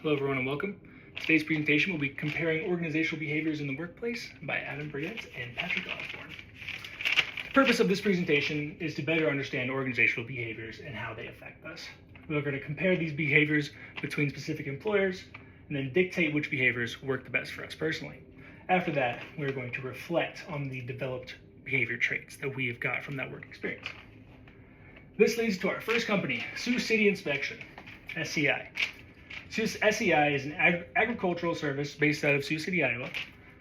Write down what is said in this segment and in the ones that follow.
Hello everyone and welcome. Today's presentation will be comparing organizational behaviors in the workplace by Adam Brouillette and Patrick Osborne. The purpose of this presentation is to better understand organizational behaviors and how they affect us. We're going to compare these behaviors between specific employers and then dictate which behaviors work the best for us personally. After that, we're going to reflect on the developed behavior traits that we have got from that work experience. This leads to our first company, Sioux City Inspection, SCI. SCI is an agricultural service based out of Sioux City, Iowa,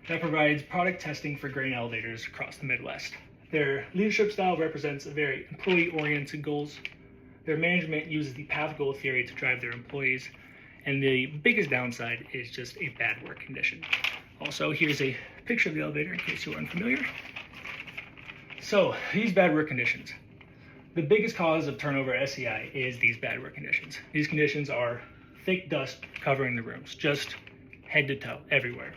that provides product testing for grain elevators across the Midwest. Their leadership style represents a very employee-oriented goals. Their management uses the path goal theory to drive their employees, and the biggest downside is just a bad work condition. Also, here's a picture of the elevator in case you're unfamiliar. So, these bad work conditions. The biggest cause of turnover at SCI is these bad work conditions. These conditions are thick dust covering the rooms, just head to toe, everywhere.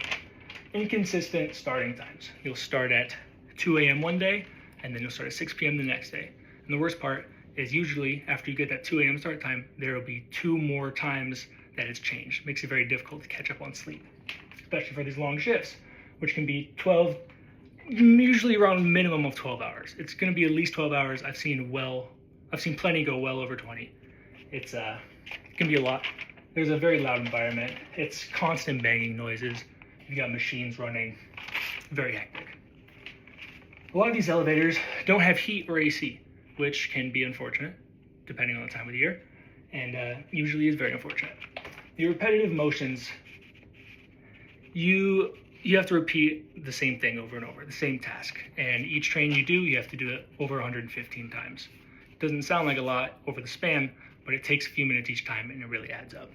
Inconsistent starting times. You'll start at 2 a.m. one day, and then you'll start at 6 p.m. the next day. And the worst part is usually after you get that 2 a.m. start time, there will be 2 more times that it's changed. It makes it very difficult to catch up on sleep, especially for these long shifts, which can be 12, usually around a minimum of 12 hours. It's going to be at least 12 hours. I've seen plenty go well over 20. It can be a lot. There's a very loud environment. It's constant banging noises. You've got machines running. Very hectic. A lot of these elevators don't have heat or AC, which can be unfortunate, depending on the time of the year, and usually is very unfortunate. The repetitive motions, you have to repeat the same thing over and over, the same task. And each train you do, you have to do it over 115 times. It doesn't sound like a lot over the span, but it takes a few minutes each time and it really adds up.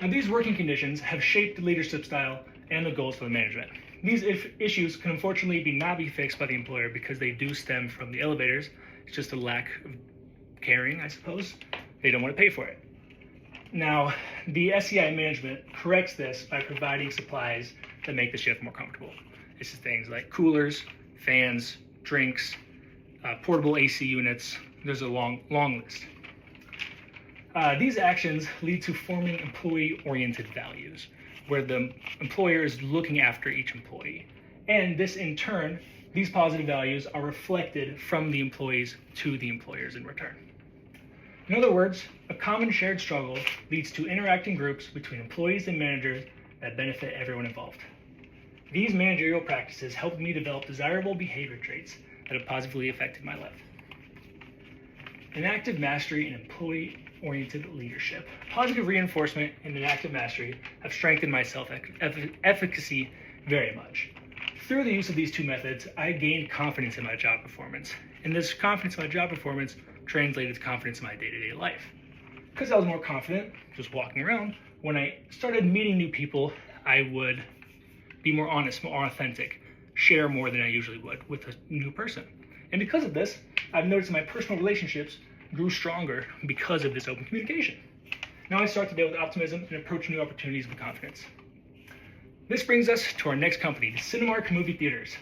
Now, these working conditions have shaped the leadership style and the goals for the management. These issues can unfortunately not be fixed by the employer because they do stem from the elevators. It's just a lack of caring, I suppose. They don't want to pay for it. Now, the SCI management corrects this by providing supplies that make the shift more comfortable. This is things like coolers, fans, drinks, portable AC units. There's a long list. These actions lead to forming employee-oriented values, where the employer is looking after each employee. And this, in turn, these positive values are reflected from the employees to the employers in return. In other words, a common shared struggle leads to interacting groups between employees and managers that benefit everyone involved. These managerial practices helped me develop desirable behavior traits that have positively affected my life. An active mastery in employee-oriented leadership. Positive reinforcement and an active mastery have strengthened my self-efficacy very much. Through the use of these two methods, I gained confidence in my job performance. And this confidence in my job performance translated to confidence in my day-to-day life. Because I was more confident just walking around, when I started meeting new people, I would be more honest, more authentic, share more than I usually would with a new person. And because of this, I've noticed my personal relationships grew stronger because of this open communication. Now I start the day with optimism and approach new opportunities with confidence. This brings us to our next company, the Cinemark Movie Theaters.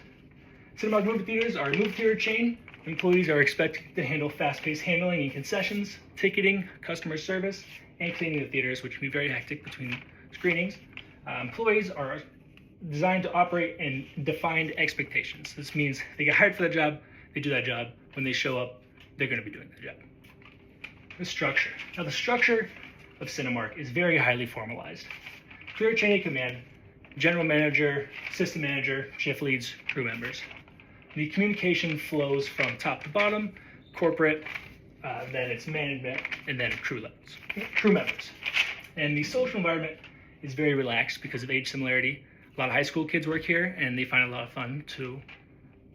Cinemark Movie Theaters are a movie theater chain. Employees are expected to handle fast-paced handling and concessions, ticketing, customer service, and cleaning the theaters, which can be very hectic between screenings. Employees are designed to operate in defined expectations. This means they get hired for that job, they do that job. When they show up, they're going to be doing that job. The structure. Now, the structure of Cinemark is very highly formalized. Clear chain of command, general manager, assistant manager, shift leads, crew members. The communication flows from top to bottom, corporate, then it's management, and then crew members. And the social environment is very relaxed because of age similarity. A lot of high school kids work here, and they find it a lot of fun to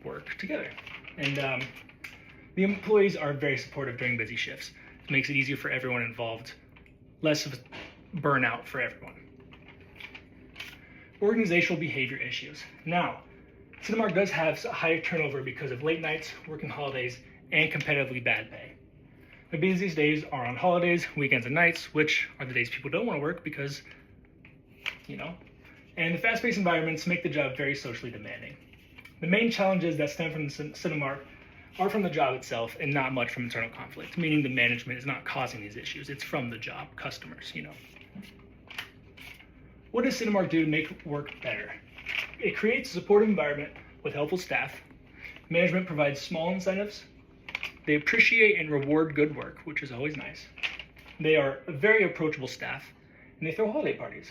work together. And the employees are very supportive during busy shifts. It makes it easier for everyone involved, less of a burnout for everyone. Organizational behavior issues. Now, Cinemark does have a higher turnover because of late nights, working holidays, and competitively bad pay. The busiest days are on holidays, weekends, and nights, which are the days people don't want to work because, and the fast-paced environments make the job very socially demanding. The main challenges that stem from Cinemark are from the job itself and not much from internal conflict, meaning the management is not causing these issues. It's from the job, customers, What does Cinemark do to make work better? It creates a supportive environment with helpful staff. Management provides small incentives. They appreciate and reward good work, which is always nice. They are a very approachable staff, and they throw holiday parties.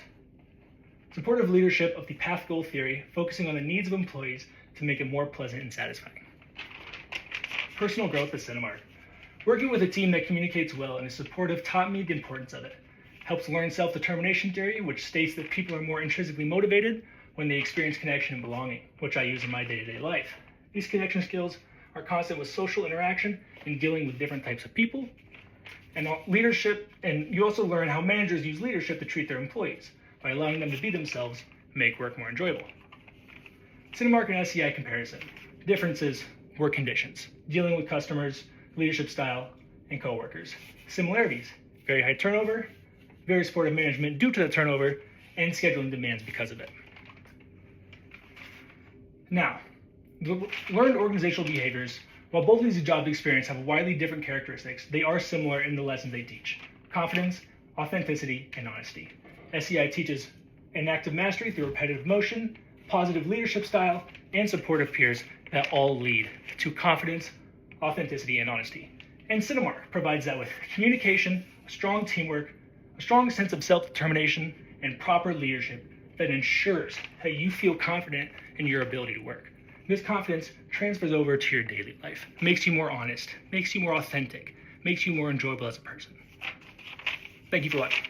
Supportive leadership of the path goal theory, focusing on the needs of employees to make it more pleasant and satisfying. Personal growth at Cinemark. Working with a team that communicates well and is supportive taught me the importance of it. Helps learn self-determination theory, which states that people are more intrinsically motivated when they experience connection and belonging, which I use in my day-to-day life. These connection skills are constant with social interaction and dealing with different types of people. And leadership, and you also learn how managers use leadership to treat their employees by allowing them to be themselves and make work more enjoyable. Cinemark and SCI comparison. Differences, work conditions, dealing with customers, leadership style, and coworkers. Similarities, very high turnover, very supportive management due to the turnover, and scheduling demands because of it. Now, the learned organizational behaviors, while both of these job experience have widely different characteristics, they are similar in the lessons they teach. Confidence, authenticity, and honesty. SCI teaches an active mastery through repetitive motion, positive leadership style, and supportive peers that all lead to confidence, authenticity, and honesty. And Cinemark provides that with communication, strong teamwork, a strong sense of self-determination, and proper leadership that ensures that you feel confident in your ability to work. This confidence transfers over to your daily life, makes you more honest, makes you more authentic, makes you more enjoyable as a person. Thank you for watching.